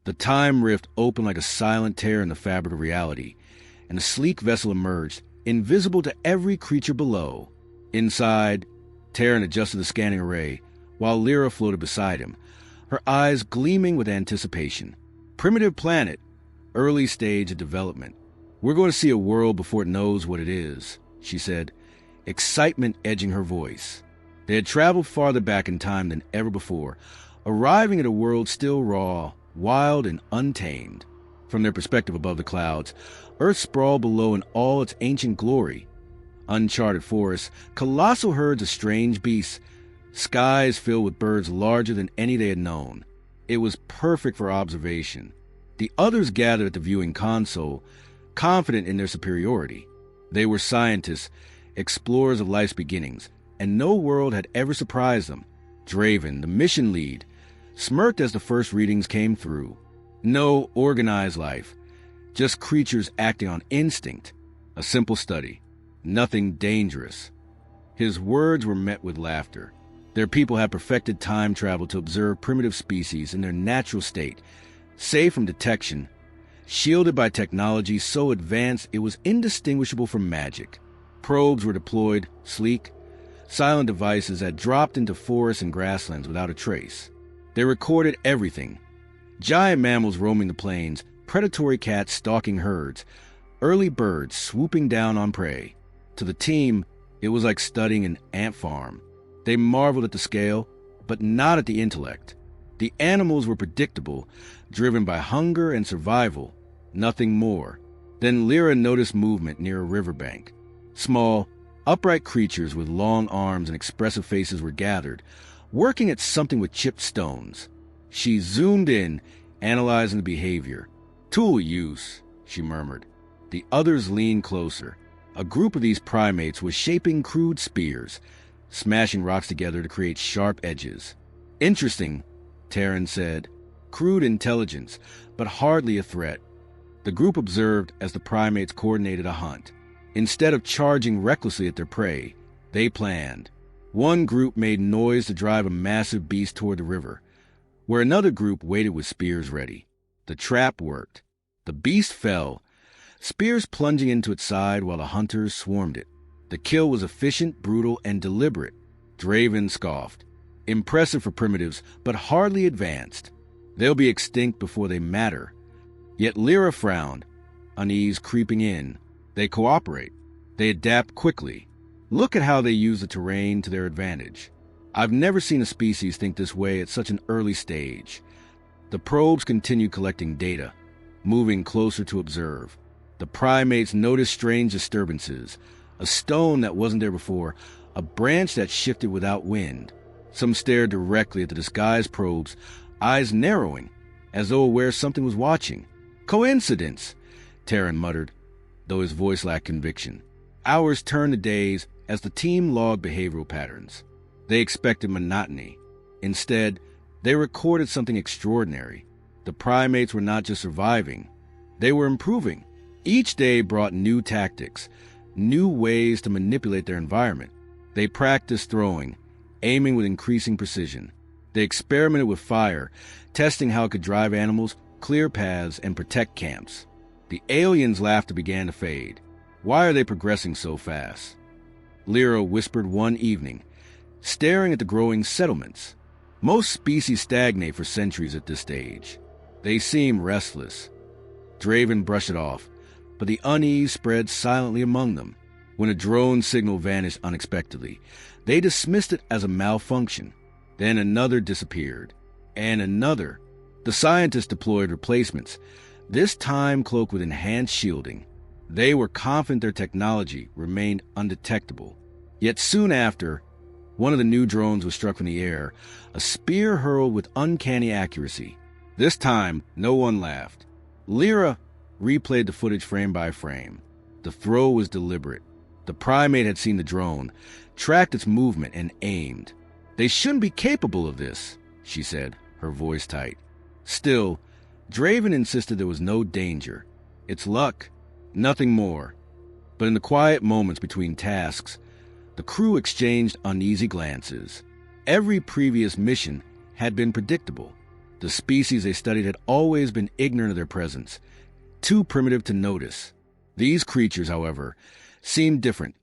The time rift opened like a silent tear in the fabric of reality, and a sleek vessel emerged, invisible to every creature below. Inside, Terran adjusted the scanning array, while Lyra floated beside him, her eyes gleaming with anticipation. Primitive planet, early stage of development. We're going to see a world before it knows what it is, she said, excitement edging her voice. They had traveled farther back in time than ever before, arriving at a world still raw, wild, and untamed. From their perspective above the clouds, Earth sprawled below in all its ancient glory. Uncharted forests, colossal herds of strange beasts, skies filled with birds larger than any they had known. It was perfect for observation. The others gathered at the viewing console, confident in their superiority. They were scientists, explorers of life's beginnings, and no world had ever surprised them. Draven, the mission lead, smirked as the first readings came through. No organized life, just creatures acting on instinct. A simple study, nothing dangerous. His words were met with laughter. Their people had perfected time travel to observe primitive species in their natural state, safe from detection, shielded by technology so advanced it was indistinguishable from magic. Probes were deployed, sleek, silent devices that dropped into forests and grasslands without a trace. They recorded everything. Giant mammals roaming the plains, predatory cats stalking herds, early birds swooping down on prey. To the team, it was like studying an ant farm. They marveled at the scale, but not at the intellect. The animals were predictable, driven by hunger and survival, nothing more. Then Lyra noticed movement near a riverbank. Small, upright creatures with long arms and expressive faces were gathered, working at something with chipped stones. She zoomed in, analyzing the behavior. Tool use, she murmured. The others leaned closer. A group of these primates was shaping crude spears, smashing rocks together to create sharp edges. Interesting, Terran said. Crude intelligence, but hardly a threat. The group observed as the primates coordinated a hunt. Instead of charging recklessly at their prey, they planned. One group made noise to drive a massive beast toward the river, where another group waited with spears ready. The trap worked. The beast fell, spears plunging into its side while the hunters swarmed it. The kill was efficient, brutal, and deliberate. Draven scoffed. Impressive for primitives, but hardly advanced. They'll be extinct before they matter. Yet Lyra frowned, unease creeping in. They cooperate. They adapt quickly. Look at how they use the terrain to their advantage. I've never seen a species think this way at such an early stage. The probes continued collecting data, moving closer to observe. The primates noticed strange disturbances, a stone that wasn't there before, a branch that shifted without wind. Some stared directly at the disguised probes, eyes narrowing, as though aware something was watching. Coincidence, Terran muttered, though his voice lacked conviction. Hours turned to days as the team logged behavioral patterns. They expected monotony. Instead, they recorded something extraordinary. The primates were not just surviving, they were improving. Each day brought new tactics, new ways to manipulate their environment. They practiced throwing, aiming with increasing precision. They experimented with fire, testing how it could drive animals, clear paths, and protect camps. The aliens' laughter began to fade. Why are they progressing so fast? Lyra whispered one evening, staring at the growing settlements. Most species stagnate for centuries at this stage. They seem restless. Draven brushed it off, but the unease spread silently among them. When a drone signal vanished unexpectedly, they dismissed it as a malfunction. Then another disappeared, and another. The scientists deployed replacements, this time cloaked with enhanced shielding. They were confident their technology remained undetectable. Yet soon after, one of the new drones was struck from the air, a spear hurled with uncanny accuracy. This time, no one laughed. Lyra replayed the footage frame by frame. The throw was deliberate. The primate had seen the drone, tracked its movement, and aimed. They shouldn't be capable of this, she said, her voice tight. Still, Draven insisted there was no danger. It's luck, nothing more. But in the quiet moments between tasks, the crew exchanged uneasy glances. Every previous mission had been predictable. The species they studied had always been ignorant of their presence, too primitive to notice. These creatures, however, seemed different,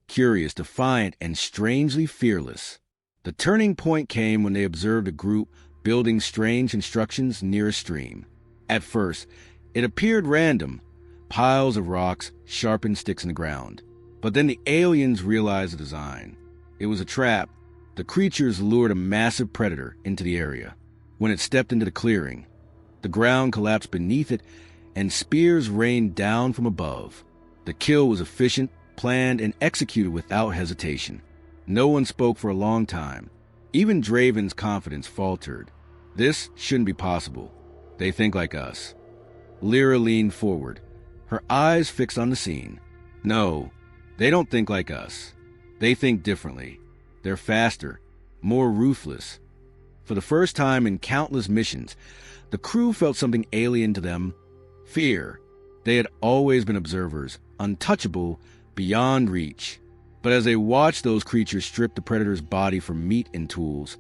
curious, defiant, and strangely fearless. The turning point came when they observed a group building strange constructions near a stream. At first, it appeared random, piles of rocks, sharpened sticks in the ground. But then the aliens realized the design. It was a trap. The creatures lured a massive predator into the area. When it stepped into the clearing, the ground collapsed beneath it, and spears rained down from above. The kill was efficient, planned, and executed without hesitation. No one spoke for a long time. Even Draven's confidence faltered. This shouldn't be possible. They think like us. Lyra leaned forward, her eyes fixed on the scene. No, they don't think like us. They think differently. They're faster, more ruthless. For the first time in countless missions, the crew felt something alien to them: fear. They had always been observers, untouchable, beyond reach. But as they watched those creatures strip the predator's body for meat and tools,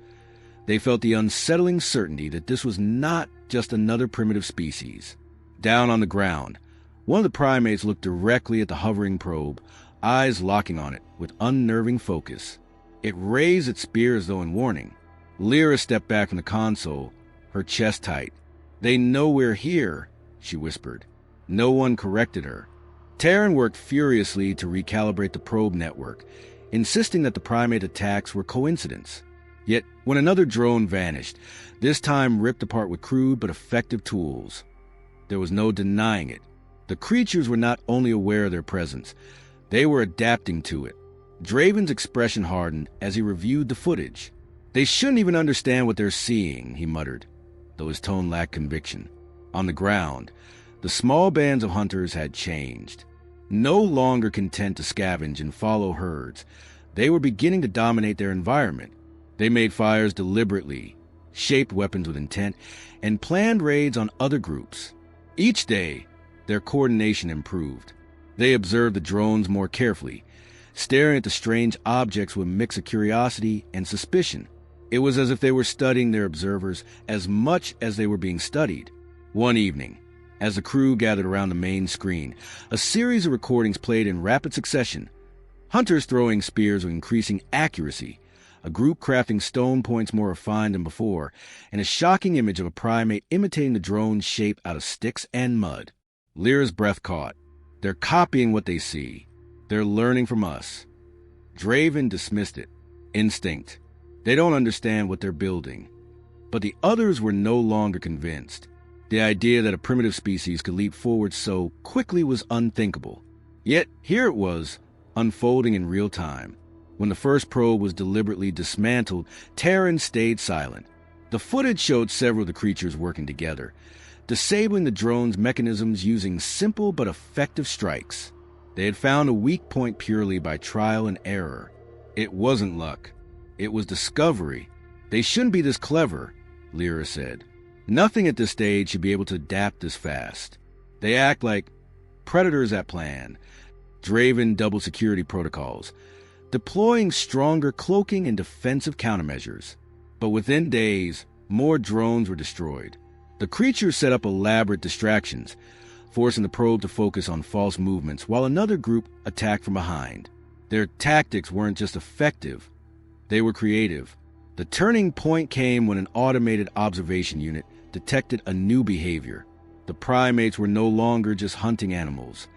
they felt the unsettling certainty that this was not just another primitive species. Down on the ground, one of the primates looked directly at the hovering probe, eyes locking on it with unnerving focus. It raised its spear as though in warning. Lyra stepped back from the console, her chest tight. "They know we're here," she whispered. No one corrected her. Terran worked furiously to recalibrate the probe network, insisting that the primate attacks were coincidence. Yet, when another drone vanished, this time ripped apart with crude but effective tools, there was no denying it. The creatures were not only aware of their presence, they were adapting to it. Draven's expression hardened as he reviewed the footage. "They shouldn't even understand what they're seeing," he muttered, though his tone lacked conviction. On the ground, the small bands of hunters had changed. No longer content to scavenge and follow herds, they were beginning to dominate their environment. They made fires deliberately, shaped weapons with intent, and planned raids on other groups. Each day, their coordination improved. They observed the drones more carefully, staring at the strange objects with a mix of curiosity and suspicion. It was as if they were studying their observers as much as they were being studied. One evening, as the crew gathered around the main screen, a series of recordings played in rapid succession. Hunters throwing spears with increasing accuracy, a group crafting stone points more refined than before, and a shocking image of a primate imitating the drone's shape out of sticks and mud. Lyra's breath caught. They're copying what they see. They're learning from us. Draven dismissed it. Instinct. They don't understand what they're building. But the others were no longer convinced. The idea that a primitive species could leap forward so quickly was unthinkable. Yet here it was, unfolding in real time. When the first probe was deliberately dismantled, Terran stayed silent. The footage showed several of the creatures working together, disabling the drone's mechanisms using simple but effective strikes. They had found a weak point purely by trial and error. It wasn't luck. It was discovery. "They shouldn't be this clever," Lyra said. "Nothing at this stage should be able to adapt this fast. They act like predators at plan." Draven double security protocols, deploying stronger cloaking and defensive countermeasures. But within days, more drones were destroyed. The creatures set up elaborate distractions, forcing the probe to focus on false movements while another group attacked from behind. Their tactics weren't just effective, they were creative. The turning point came when an automated observation unit detected a new behavior. The primates were no longer just hunting animals.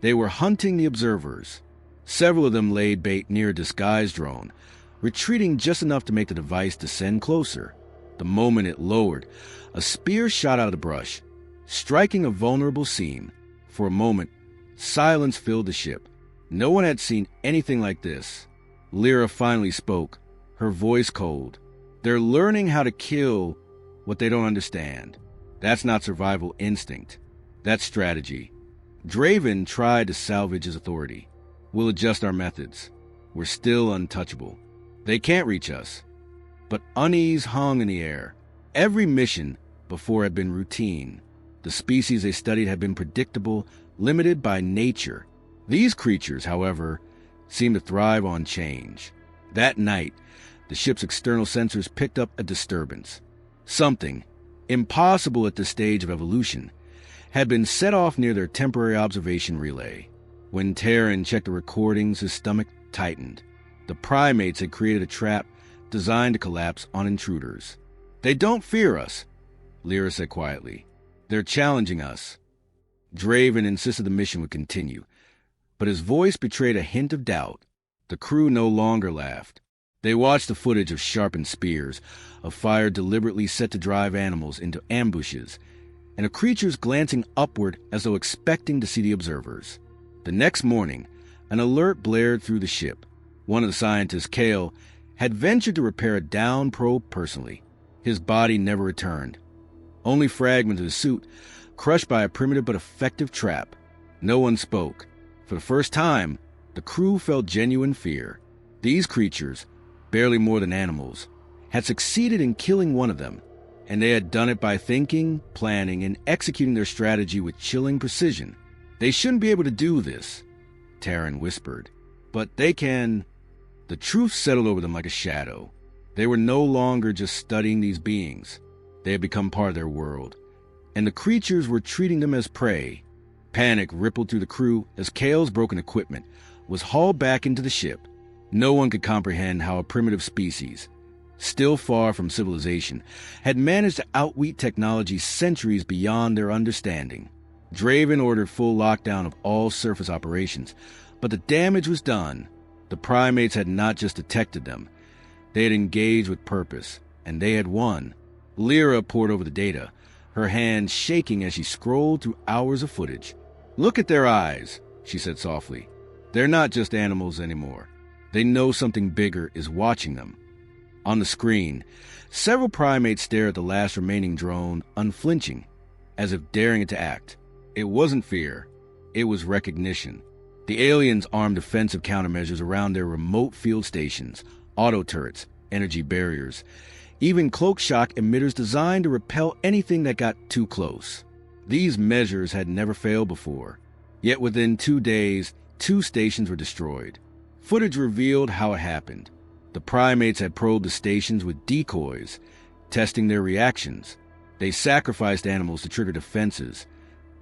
They were hunting the observers. Several of them laid bait near a disguised drone, retreating just enough to make the device descend closer. The moment it lowered, a spear shot out of the brush, striking a vulnerable seam. For a moment, silence filled the ship. No one had seen anything like this. Lyra finally spoke, her voice cold. "They're learning how to kill what they don't understand. That's not survival instinct. That's strategy." Draven tried to salvage his authority. "We'll adjust our methods. We're still untouchable. They can't reach us." But unease hung in the air. Every mission before had been routine. The species they studied had been predictable, limited by nature. These creatures, however, seemed to thrive on change. That night, the ship's external sensors picked up a disturbance. Something, impossible at this stage of evolution, had been set off near their temporary observation relay. When Terran checked the recordings, his stomach tightened. The primates had created a trap designed to collapse on intruders. "They don't fear us," Lyra said quietly. "They're challenging us." Draven insisted the mission would continue, but his voice betrayed a hint of doubt. The crew no longer laughed. They watched the footage of sharpened spears, of fire deliberately set to drive animals into ambushes, and of creatures glancing upward as though expecting to see the observers. The next morning, an alert blared through the ship. One of the scientists, Kale, had ventured to repair a down probe personally. His body never returned. Only fragments of his suit, crushed by a primitive but effective trap. No one spoke. For the first time, the crew felt genuine fear. These creatures, barely more than animals, had succeeded in killing one of them, and they had done it by thinking, planning, and executing their strategy with chilling precision. "They shouldn't be able to do this," Terran whispered. "But they can." The truth settled over them like a shadow. They were no longer just studying these beings. They had become part of their world, and the creatures were treating them as prey. Panic rippled through the crew as Kale's broken equipment was hauled back into the ship. No one could comprehend how a primitive species, still far from civilization, had managed to outwit technology centuries beyond their understanding. Draven ordered full lockdown of all surface operations, but the damage was done. The primates had not just detected them. They had engaged with purpose, and they had won. Lyra pored over the data, her hands shaking as she scrolled through hours of footage. "Look at their eyes," she said softly. "They're not just animals anymore. They know something bigger is watching them." On the screen, several primates stared at the last remaining drone, unflinching, as if daring it to act. It wasn't fear. It was recognition. The aliens armed defensive countermeasures around their remote field stations, auto turrets, energy barriers, even cloak shock emitters designed to repel anything that got too close. These measures had never failed before. Yet within 2 days, 2 stations were destroyed. Footage revealed how it happened. The primates had probed the stations with decoys, testing their reactions. They sacrificed animals to trigger defenses,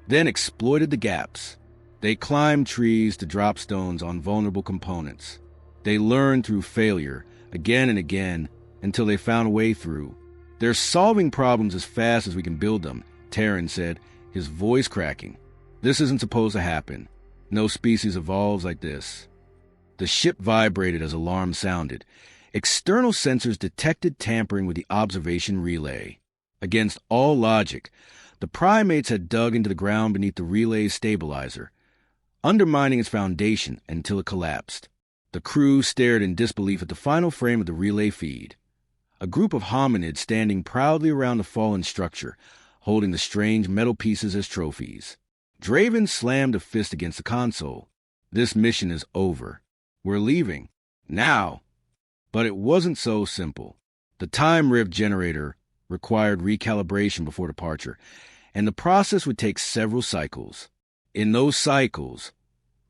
then exploited the gaps. They climbed trees to drop stones on vulnerable components. They learned through failure, again and again, until they found a way through. "They're solving problems as fast as we can build them," Terran said, his voice cracking. "This isn't supposed to happen. No species evolves like this." The ship vibrated as alarms sounded. External sensors detected tampering with the observation relay. Against all logic, the primates had dug into the ground beneath the relay's stabilizer, undermining its foundation until it collapsed. The crew stared in disbelief at the final frame of the relay feed. A group of hominids standing proudly around the fallen structure, holding the strange metal pieces as trophies. Draven slammed a fist against the console. "This mission is over. We're leaving. Now." But it wasn't so simple. The time rift generator required recalibration before departure, and the process would take several cycles. In those cycles,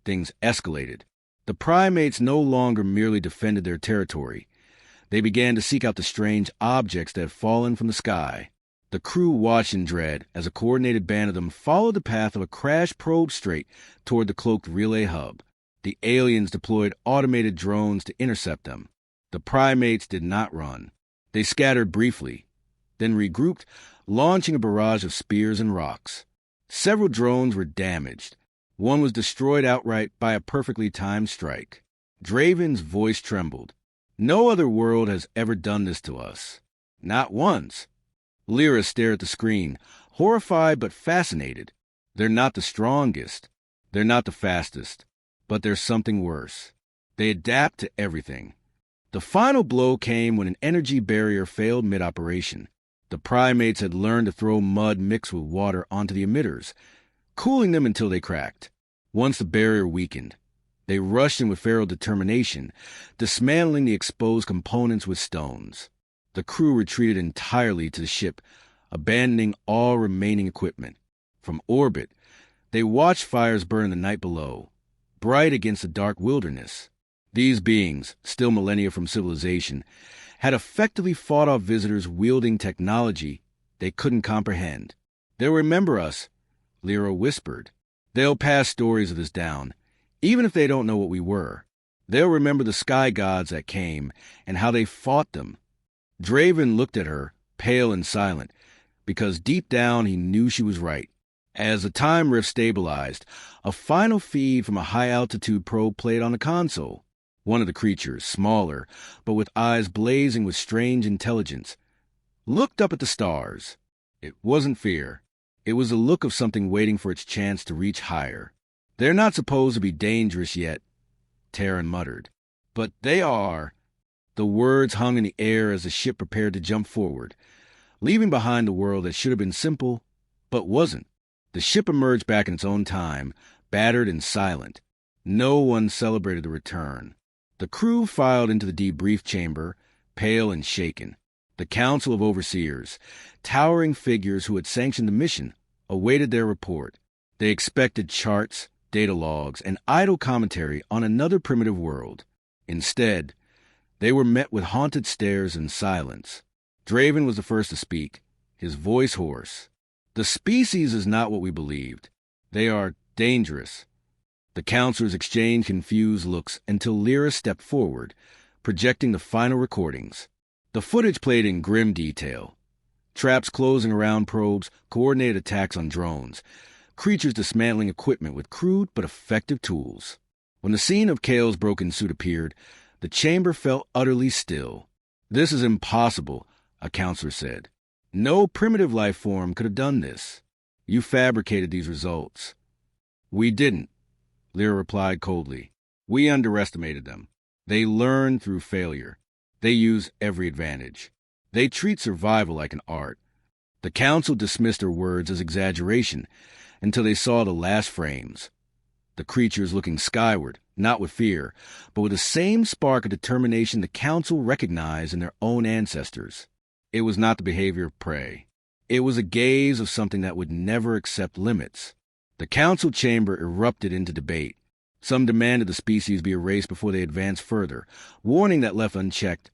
things escalated. The primates no longer merely defended their territory. They began to seek out the strange objects that had fallen from the sky. The crew watched in dread as a coordinated band of them followed the path of a crash probe straight toward the cloaked relay hub. The aliens deployed automated drones to intercept them. The primates did not run. They scattered briefly, then regrouped, launching a barrage of spears and rocks. Several drones were damaged. One was destroyed outright by a perfectly timed strike. Draven's voice trembled. "No other world has ever done this to us. Not once." Lyra stared at the screen, horrified but fascinated. "They're not the strongest. They're not the fastest. But there's something worse. They adapt to everything." The final blow came when an energy barrier failed mid-operation. The primates had learned to throw mud mixed with water onto the emitters, cooling them until they cracked. Once the barrier weakened, they rushed in with feral determination, dismantling the exposed components with stones. The crew retreated entirely to the ship, abandoning all remaining equipment. From orbit, they watched fires burn the night below, bright against the dark wilderness. These beings, still millennia from civilization, had effectively fought off visitors wielding technology they couldn't comprehend. "They'll remember us," Lyra whispered. "They'll pass stories of this down, even if they don't know what we were. They'll remember the sky gods that came and how they fought them." Draven looked at her, pale and silent, because deep down he knew she was right. As the time rift stabilized, a final feed from a high-altitude probe played on the console. One of the creatures, smaller, but with eyes blazing with strange intelligence, looked up at the stars. It wasn't fear. It was the look of something waiting for its chance to reach higher. "They're not supposed to be dangerous yet," Terran muttered. "But they are." The words hung in the air as the ship prepared to jump forward, leaving behind a world that should have been simple, but wasn't. The ship emerged back in its own time, battered and silent. No one celebrated the return. The crew filed into the debrief chamber, pale and shaken. The Council of Overseers, towering figures who had sanctioned the mission, awaited their report. They expected charts, data logs, and idle commentary on another primitive world. Instead, they were met with haunted stares and silence. Draven was the first to speak, his voice hoarse. "The species is not what we believed. They are dangerous." The counselors exchanged confused looks until Lyra stepped forward, projecting the final recordings. The footage played in grim detail. Traps closing around probes, coordinated attacks on drones, creatures dismantling equipment with crude but effective tools. When the scene of Kale's broken suit appeared, the chamber felt utterly still. "This is impossible," a counselor said. "No primitive life form could have done this. You fabricated these results." "We didn't," Lyra replied coldly. "We underestimated them. They learn through failure. They use every advantage. They treat survival like an art." The council dismissed her words as exaggeration until they saw the last frames. The creatures looking skyward, not with fear, but with the same spark of determination the council recognized in their own ancestors. It was not the behavior of prey. It was a gaze of something that would never accept limits. The council chamber erupted into debate. Some demanded the species be erased before they advanced further, warning that left unchecked,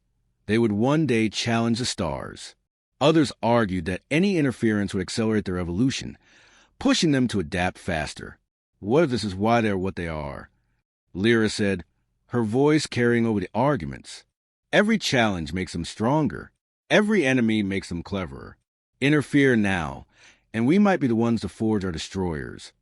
they would one day challenge the stars. Others argued that any interference would accelerate their evolution, pushing them to adapt faster. "What if this is why they are what they are?" Lyra said, her voice carrying over the arguments. "Every challenge makes them stronger. Every enemy makes them cleverer. Interfere now, and we might be the ones to forge our destroyers."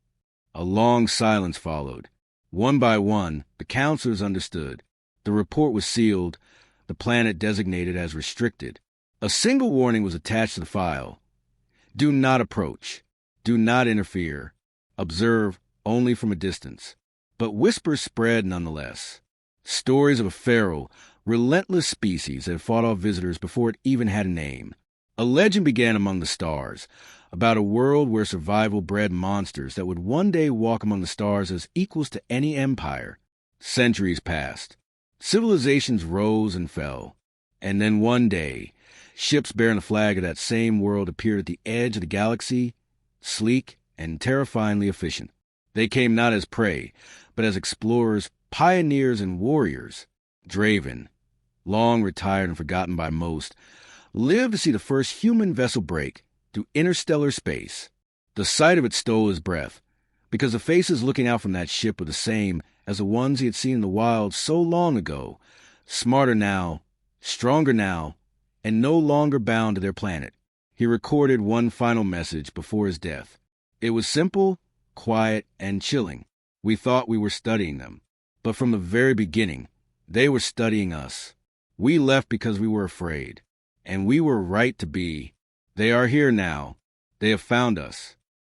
A long silence followed. One by one, the counselors understood. The report was sealed, the planet designated as restricted. A single warning was attached to the file. "Do not approach. Do not interfere. Observe only from a distance." But whispers spread nonetheless. Stories of a feral, relentless species that had fought off visitors before it even had a name. A legend began among the stars, about a world where survival bred monsters that would one day walk among the stars as equals to any empire. Centuries passed. Civilizations rose and fell. And then one day, ships bearing the flag of that same world appeared at the edge of the galaxy, sleek and terrifyingly efficient. They came not as prey, but as explorers, pioneers, and warriors. Draven, long retired and forgotten by most, lived to see the first human vessel break through interstellar space. The sight of it stole his breath, because the faces looking out from that ship were the same as the ones he had seen in the wild so long ago, smarter now, stronger now, and no longer bound to their planet. He recorded one final message before his death. It was simple, quiet, and chilling. "We thought we were studying them, but from the very beginning, they were studying us. We left because we were afraid, and we were right to be. They are here now. They have found us.